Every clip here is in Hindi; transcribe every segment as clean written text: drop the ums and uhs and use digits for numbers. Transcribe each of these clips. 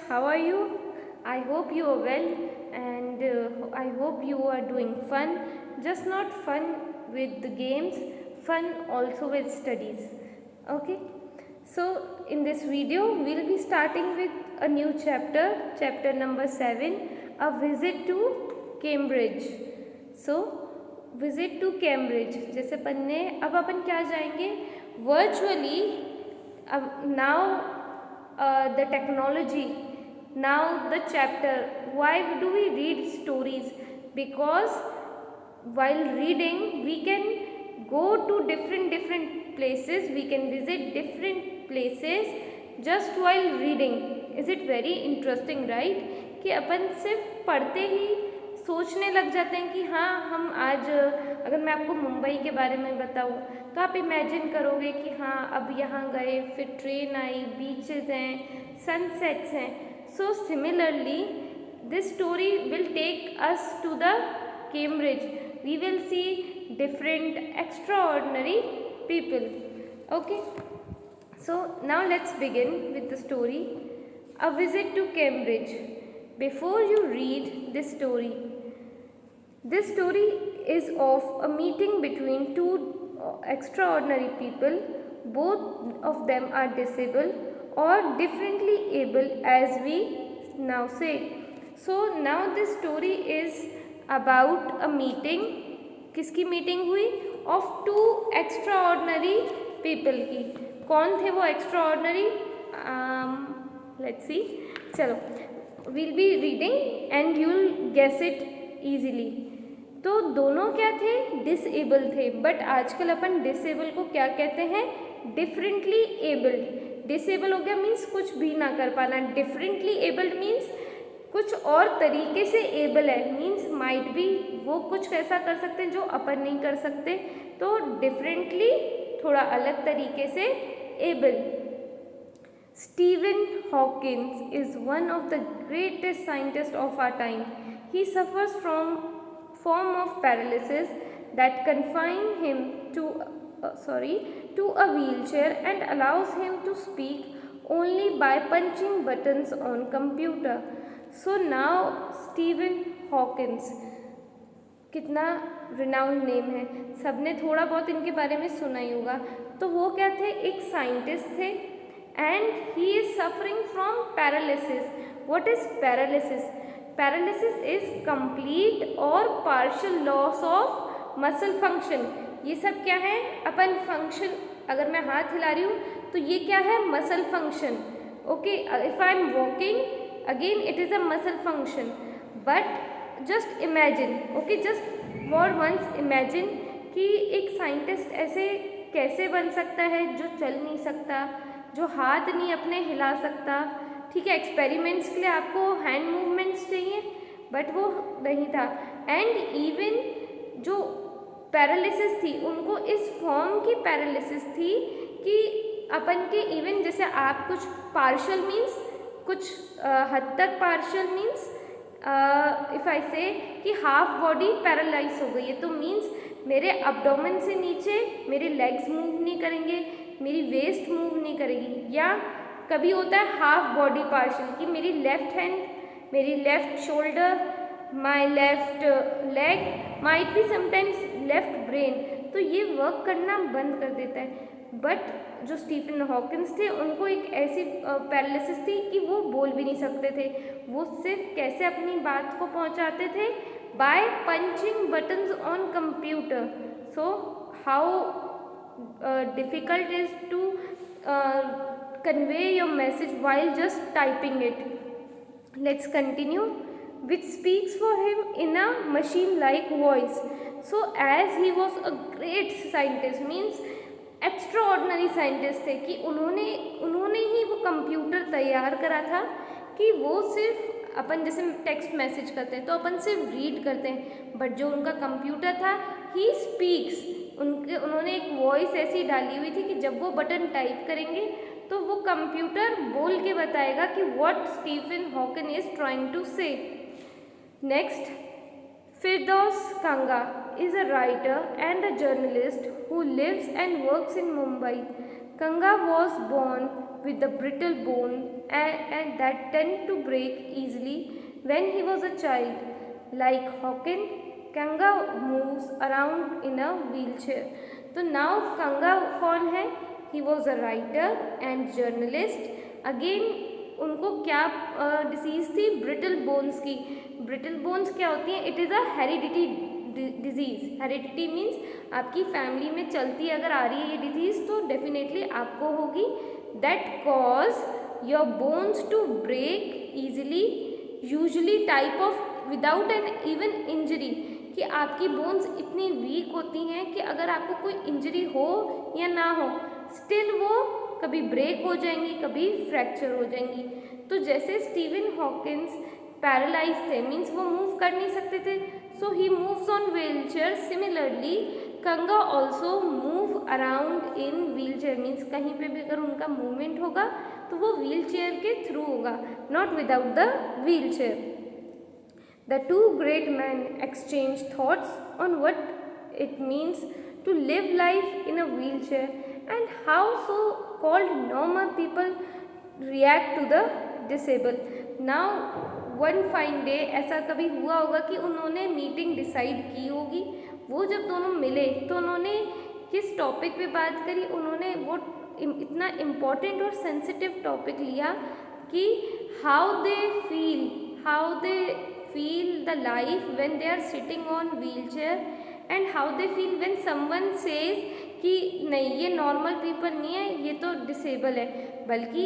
How are you? I hope you are well and I hope you are doing fun. Just not fun with the games, fun also with studies. Okay? So, in this video, we'll be starting with a new chapter number 7, a visit to Cambridge. So, visit to Cambridge. जैसे पढ़ने अब अपन क्या जाएंगे virtually. Now the technology, now the chapter. Why do we read stories? Because while reading we can go to different places, we can visit different places just while reading. Is it very interesting, right? कि अपन सिर्फ पढ़ते ही सोचने लग जाते हैं कि हाँ हम आज, अगर मैं आपको मुंबई के बारे में बताऊँ तो आप इमेजिन करोगे कि हाँ अब यहाँ गए, फिर ट्रेन आई, बीचेस हैं, सनसेट्स हैं. So similarly this story will take us to the Cambridge. We will see different extraordinary people. Okay, so now let's begin with the story, a visit to Cambridge. Before you read this story is of a meeting between two extraordinary people. Both of them are disabled or differently able, as we now say. So now this story is about a meeting. किसकी मीटिंग हुई? ऑफ टू एक्स्ट्राऑर्डिनरी पीपल की. कौन थे वो एक्स्ट्राऑर्डिनरी? Let's see. चलो, we'll be reading and you'll guess it easily. तो दोनों क्या थे? डिसेबल थे. बट आजकल अपन डिसेबल को क्या कहते हैं? Differently abled. डिसेबल हो गया मीन्स कुछ भी ना कर पाना. डिफरेंटली एबल्ड मीन्स कुछ और तरीके से एबल है, मीन्स माइट बी वो कुछ ऐसा कर सकते हैं जो अपन नहीं कर सकते. तो डिफरेंटली थोड़ा अलग तरीके से able. Stephen Hawkins is one of the greatest scientists of our time. He suffers from form of paralysis that confine him to a wheelchair and allows him to speak only by punching buttons on computer. So now Stephen Hawkins, कितना रिनाउंड नेम है, सबने थोड़ा बहुत इनके बारे में सुना ही होगा. तो वो क्या थे? एक साइंटिस्ट थे and he is suffering from paralysis. What is paralysis? Paralysis is complete or partial loss of muscle function. ये सब क्या है? अपन फंक्शन, अगर मैं हाथ हिला रही हूँ तो ये क्या है? Muscle function. Okay, if I am walking again it is a muscle function. But just imagine, okay, just for once imagine कि एक साइंटिस्ट ऐसे कैसे बन सकता है जो चल नहीं सकता, जो हाथ नहीं अपने हिला सकता. ठीक है, एक्सपेरिमेंट्स के लिए आपको हैंड मूवमेंट्स चाहिए बट वो नहीं था. एंड इवन जो पैरालिसिस थी उनको इस फॉर्म की पैरालिसिस थी कि अपन के इवन जैसे आप कुछ पार्शल मीन्स कुछ हद तक पार्शल मीन्स इफ़ आई से कि हाफ बॉडी पैरालाइज हो गई है तो मीन्स मेरे अब्डोमेन से नीचे मेरे लेग्स मूव नहीं करेंगे, मेरी वेस्ट मूव नहीं करेगी. या कभी होता है हाफ बॉडी पार्शल कि मेरी लेफ़्ट हैंड, मेरी left shoulder, my left leg, might be sometimes left brain, तो ये वर्क करना बंद कर देता है. बट जो स्टीफन हॉकिंस थे उनको एक ऐसी पैरालिसिस थी कि वो बोल भी नहीं सकते थे. वो सिर्फ कैसे अपनी बात को पहुंचाते थे? By punching buttons on computer. So how difficult is to convey your message while just typing it. Let's continue. Which speaks for him in a machine-like voice. So as he was a great scientist, means extraordinary scientist थे कि उन्होंने ही वो कंप्यूटर तैयार करा था कि वो सिर्फ अपन जैसे टेक्स्ट मैसेज करते हैं तो अपन सिर्फ रीड करते हैं, बट जो उनका कंप्यूटर था ही स्पीक्स. उन्होंने एक वॉइस ऐसी डाली हुई थी कि जब वो बटन टाइप करेंगे तो वो कंप्यूटर बोल के बताएगा कि what Stephen Hawking is trying to say. Next, Firdaus Kanga is a writer and a journalist who lives and works in Mumbai. Kanga was born with a brittle bone and that tend to break easily when he was a child. Like Hawkins, Kanga moves around in a wheelchair. तो now Kanga कौन है? He was a writer and journalist. Again उनको क्या डिसीज़ थी? ब्रिटल बोन्स की. ब्रिटल बोन्स क्या होती हैं? It is a heredity disease. Heredity means आपकी फैमिली में चलती अगर आ रही है ये डिजीज़ तो डेफिनेटली आपको होगी. That cause your bones to break easily, usually type of without an even injury. कि आपकी बोन्स इतनी वीक होती हैं कि अगर आपको कोई इंजरी हो या ना हो स्टिल वो कभी ब्रेक हो जाएंगी, कभी फ्रैक्चर हो जाएंगी. तो जैसे स्टीवन हॉकिंस पैरालाइज थे, मीन्स वो मूव कर नहीं सकते थे, so he moves on wheelchair. Similarly Kanga also move around in wheelchair. Means कहीं पे भी अगर उनका मूवमेंट होगा तो वो व्हीलचेयर के थ्रू होगा, not without the wheelchair. The two great men exchanged thoughts on what it means to live life in a wheelchair and how so-called normal people react to the disabled. Now, one fine day ऐसा कभी हुआ होगा कि उन्होंने मीटिंग डिसाइड की होगी. वो जब दोनों मिले तो उन्होंने किस टॉपिक पे बात करी? उन्होंने वो इतना इम्पॉर्टेंट और सेंसिटिव टॉपिक लिया कि how they feel the life when they are sitting on wheelchair and how they feel when someone says कि नहीं ये नॉर्मल पीपल नहीं है, ये तो डिसेबल है, बल्कि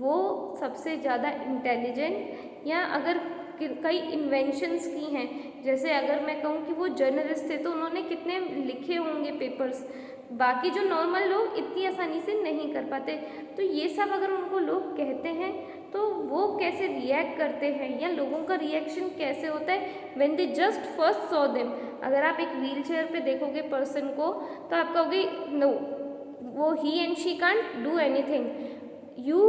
वो सबसे ज़्यादा इंटेलिजेंट या अगर कई इन्वेंशंस की हैं. जैसे अगर मैं कहूँ कि वो जर्नलिस्ट थे तो उन्होंने कितने लिखे होंगे पेपर्स, बाकी जो नॉर्मल लोग इतनी आसानी से नहीं कर पाते. तो ये सब अगर उनको लोग कहते हैं तो वो कैसे रिएक्ट करते हैं या लोगों का रिएक्शन कैसे होता है when they just first saw them. अगर आप एक व्हील चेयर पर देखोगे पर्सन को तो आप कहोगे नो, वो he and she can't do anything. You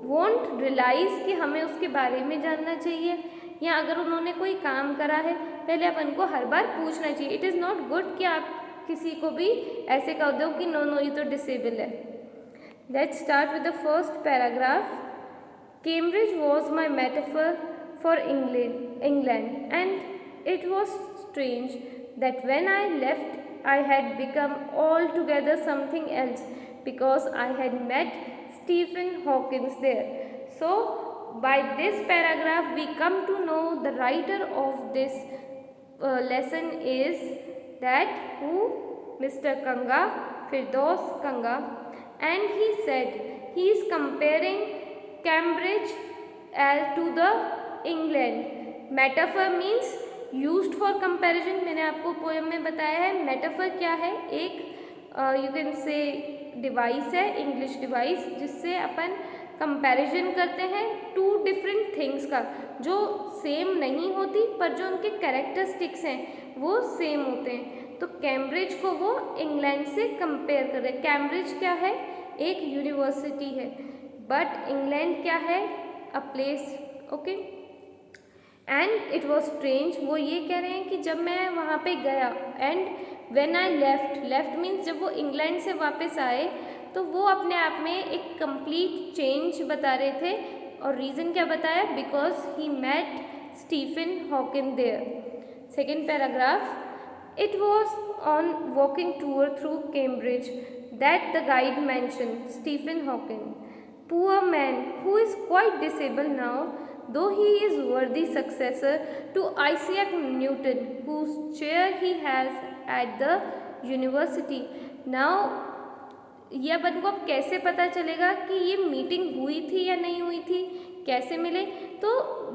won't realise कि हमें उसके बारे में जानना चाहिए, या अगर उन्होंने कोई काम करा है पहले अपन को हर बार पूछना चाहिए. इट इज़ नॉट गुड कि आप किसी को भी ऐसे कह दो कि नो नो ये तो डिसेबल है. Let's start with the first paragraph. Cambridge was my metaphor for England, and it was strange that when I left, I had become altogether something else because I had met Stephen Hawkins there. So, by this paragraph, we come to know the writer of this lesson is that who? Mr. Kanga, Firdaus Kanga, and he said he is comparing Cambridge to the England. Metaphor means used for comparison. मैंने आपको पोएम में बताया है. मेटाफर क्या है? एक यू कैन से डिवाइस है, इंग्लिश डिवाइस, जिससे अपन कंपैरिजन करते हैं टू डिफरेंट थिंग्स का, जो सेम नहीं होती पर जो उनके कैरेक्टरिस्टिक्स हैं वो सेम होते हैं. तो कैम्ब्रिज को वो इंग्लैंड से कंपेयर कर रहे हैं. कैम्ब्रिज क्या है? एक यूनिवर्सिटी है, बट इंग्लैंड क्या है? A place. Okay. And it was strange, वो ये कह रहे हैं कि जब मैं वहाँ पे गया, and when I left means जब वो इंग्लैंड से वापस आए तो वो अपने आप में एक कंप्लीट चेंज बता रहे थे. और रीज़न क्या बताया? Because he met Stephen Hawking there. Second paragraph. It was on walking tour through Cambridge that the guide mention Stephen Hawking, poor man who is quite disabled now, though he is worthy successor to Isaac Newton, whose chair he has at the university. Now, ये अपन को अब कैसे पता चलेगा कि ये मीटिंग हुई थी या नहीं हुई थी, कैसे मिले? तो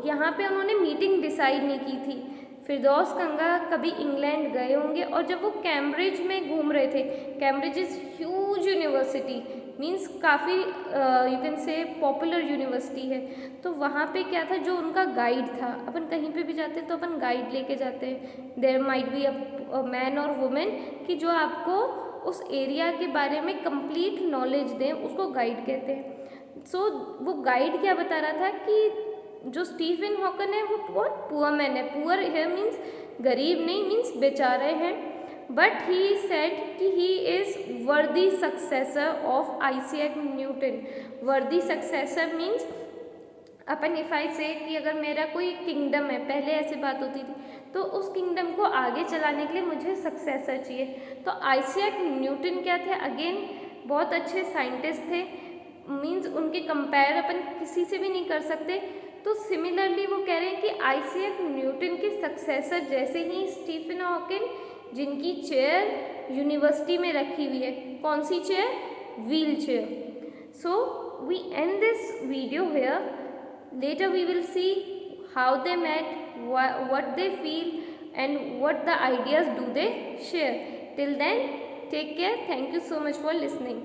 यहाँ पे उन्होंने मीटिंग डिसाइड नहीं की थी. फिरदौस कंगा कभी इंग्लैंड गए होंगे और जब वो कैम्ब्रिज में घूम रहे थे, Cambridge is huge university, means काफ़ी you can say popular university है. तो वहाँ पे क्या था, जो उनका गाइड था, अपन कहीं पे भी जाते हैं तो अपन गाइड लेके जाते हैं. There might be a man और वुमेन कि जो आपको उस एरिया के बारे में कंप्लीट नॉलेज दें, उसको गाइड कहते हैं. सो वो गाइड क्या बता रहा था कि जो स्टीफन हॉकिन है वो बहुत पुअर मैन है. पुअर है मीन्स गरीब नहीं, मीन्स बेचारे हैं. but he said कि he is worthy successor of Isaac Newton. Worthy successor means upon if I से कि अगर मेरा कोई किंगडम है, पहले ऐसे बात होती थी, तो उस किंगडम को आगे चलाने के लिए मुझे सक्सेसर चाहिए। तो आइजैक न्यूटन क्या थे? अगेन बहुत अच्छे साइंटिस्ट थे, मीन्स उनके कंपेयर अपन किसी से भी नहीं कर सकते। तो सिमिलरली वो कह रहे हैं कि आइजैक न्यूटन के सक्सेसर जैसे ही स्टीफन हॉकिंग, जिनकी चेयर यूनिवर्सिटी में रखी हुई है। कौन सी chair? Wheelchair. So we end this video here. Later we will see how they met, what they feel and what the ideas do they share. Till then, take care. Thank you so much for listening.